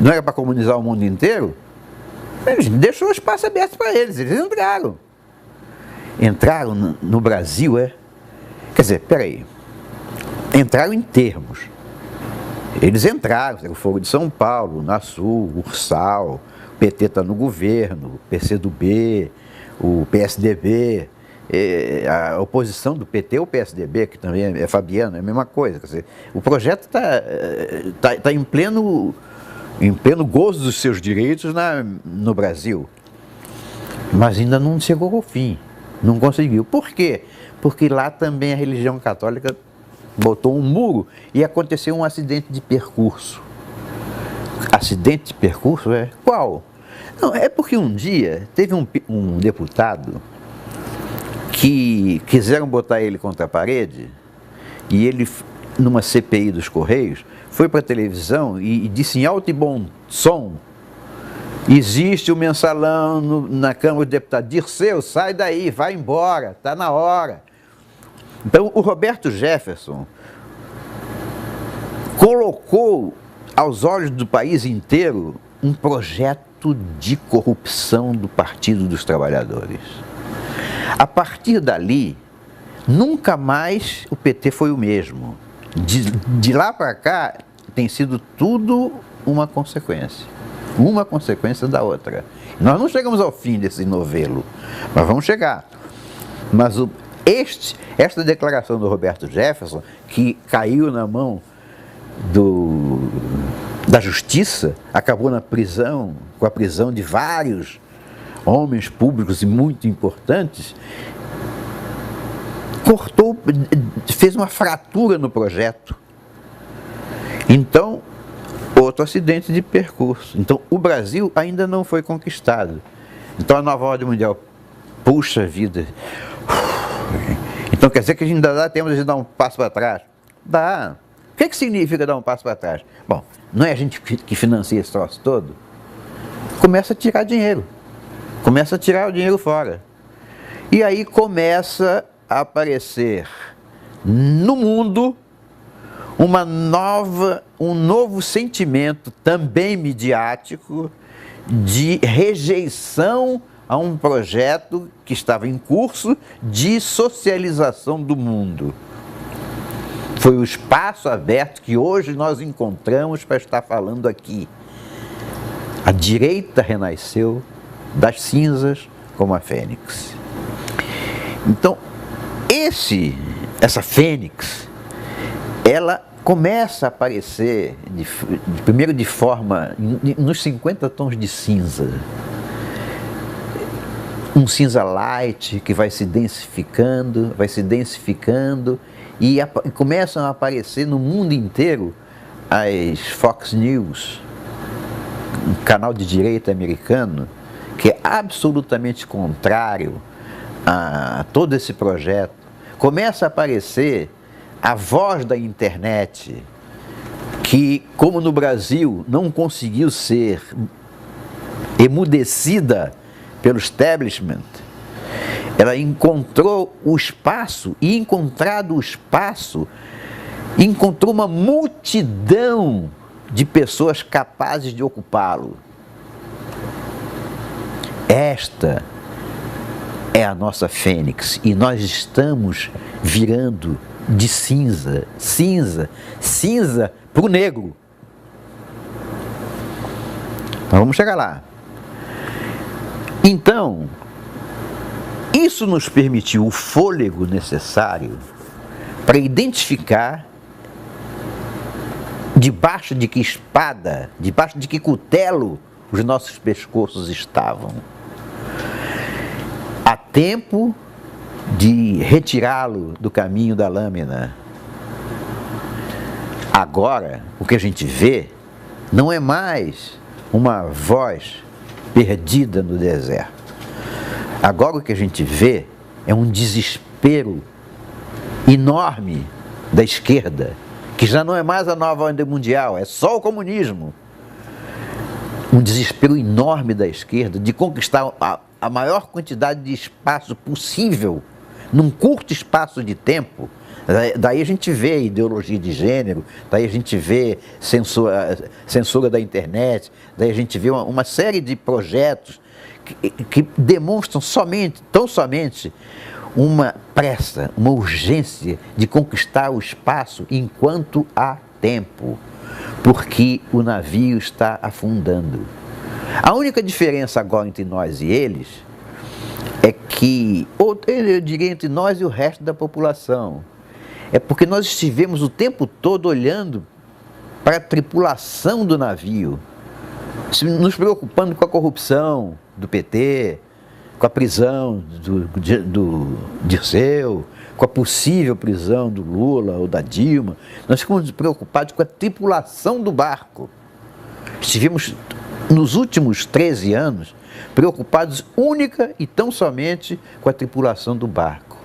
Não era para comunizar o mundo inteiro? A gente deixou o espaço aberto para eles entraram. Entraram no Brasil, Quer dizer, peraí, entraram em termos. Eles entraram, o Fogo de São Paulo, Nasul, Ursal, o PT está no governo, o PCdoB, o PSDB, a oposição do PT ao PSDB, que também é Fabiano, é a mesma coisa. Quer dizer, o projeto está em pleno gozo dos seus direitos no Brasil, mas ainda não chegou ao fim, não conseguiu. Por quê? Porque lá também a religião católica botou um muro e aconteceu um acidente de percurso. Acidente de percurso qual? Não, é porque um dia teve um deputado que quiseram botar ele contra a parede e ele, numa CPI dos Correios, foi para a televisão e disse em alto e bom som: existe o mensalão na Câmara dos Deputados. Dirceu, sai daí, vai embora, está na hora. Então, o Roberto Jefferson colocou aos olhos do país inteiro um projeto de corrupção do Partido dos Trabalhadores. A partir dali, nunca mais o PT foi o mesmo. De lá para cá, tem sido tudo uma consequência da outra. Nós não chegamos ao fim desse novelo, mas vamos chegar. Mas esta declaração do Roberto Jefferson, que caiu na mão da justiça, acabou na prisão, com a prisão de vários homens públicos e muito importantes, fez uma fratura no projeto. Então, outro acidente de percurso. Então, o Brasil ainda não foi conquistado. Então, a nova ordem mundial, puxa vida. Então, quer dizer que a gente ainda dá tempo de dar um passo para trás? Dá. O que significa dar um passo para trás? Bom, não é a gente que financia esse troço todo? Começa a tirar dinheiro. Começa a tirar o dinheiro fora. E aí começa a aparecer no mundo um novo sentimento, também midiático, de rejeição a um projeto que estava em curso de socialização do mundo. Foi o espaço aberto que hoje nós encontramos para estar falando aqui. A direita renasceu das cinzas como a fênix. Então, essa fênix, ela começa a aparecer, primeiro de forma, nos 50 tons de cinza. Um cinza light que vai se densificando, e começam a aparecer no mundo inteiro as Fox News, um canal de direita americano, que é absolutamente contrário a todo esse projeto. Começa a aparecer a voz da internet, que, como no Brasil, não conseguiu ser emudecida pelo establishment. Ela encontrou o espaço, e encontrado o espaço, encontrou uma multidão de pessoas capazes de ocupá-lo. Esta é a nossa fênix, e nós estamos virando de cinza para o negro. Então, vamos chegar lá. Então, Isso nos permitiu o fôlego necessário para identificar debaixo de que espada, debaixo de que cutelo os nossos pescoços estavam. Há tempo de retirá-lo do caminho da lâmina. Agora, o que a gente vê não é mais uma voz perdida no deserto. Agora o que a gente vê é um desespero enorme da esquerda, que já não é mais a nova ordem mundial, é só o comunismo. Um desespero enorme da esquerda de conquistar a maior quantidade de espaço possível num curto espaço de tempo. Daí a gente vê ideologia de gênero, daí a gente vê censura da internet, daí a gente vê uma série de projetos que demonstram tão somente uma pressa, uma urgência de conquistar o espaço enquanto há tempo, porque o navio está afundando. A única diferença agora entre nós e eles é que, ou eu diria entre nós e o resto da população, é porque nós estivemos o tempo todo olhando para a tripulação do navio, nos preocupando com a corrupção do PT, com a prisão do Dirceu, com a possível prisão do Lula ou da Dilma. Nós ficamos preocupados com a tripulação do barco. Estivemos, nos últimos 13 anos, preocupados única e tão somente com a tripulação do barco.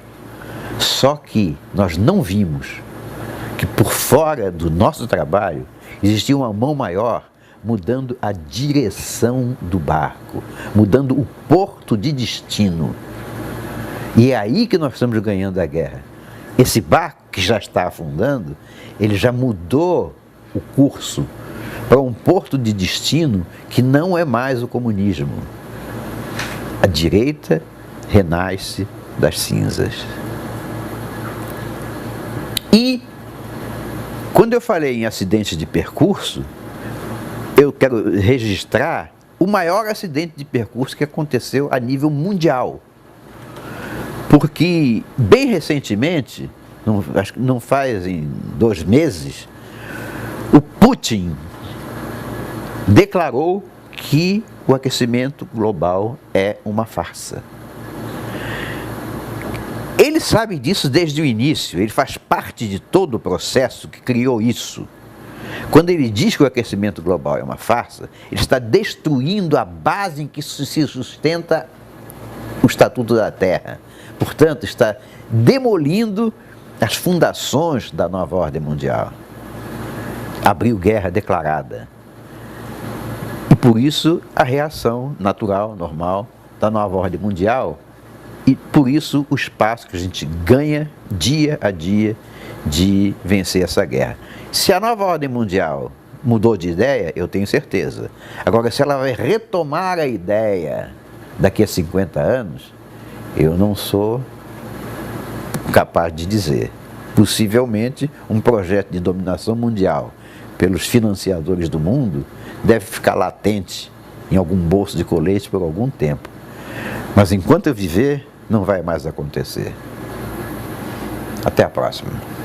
Só que nós não vimos que por fora do nosso trabalho existia uma mão maior mudando a direção do barco, mudando o porto de destino. E é aí que nós estamos ganhando a guerra. Esse barco que já está afundando, ele já mudou o curso para um porto de destino que não é mais o comunismo. A direita renasce das cinzas. E quando eu falei em acidente de percurso, eu quero registrar o maior acidente de percurso que aconteceu a nível mundial. Porque, bem recentemente, acho que não faz em 2 meses, o Putin declarou que o aquecimento global é uma farsa. Ele sabe disso desde o início, ele faz parte de todo o processo que criou isso. Quando ele diz que o aquecimento global é uma farsa, ele está destruindo a base em que se sustenta o Estatuto da Terra. Portanto, está demolindo as fundações da nova ordem mundial. Abriu guerra declarada. E por isso a reação natural, normal, da nova ordem mundial, e por isso o espaço que a gente ganha dia a dia de vencer essa guerra. Se a nova ordem mundial mudou de ideia, eu tenho certeza. Agora, se ela vai retomar a ideia daqui a 50 anos, eu não sou capaz de dizer. Possivelmente, um projeto de dominação mundial pelos financiadores do mundo deve ficar latente em algum bolso de colete por algum tempo. Mas enquanto eu viver, não vai mais acontecer. Até a próxima.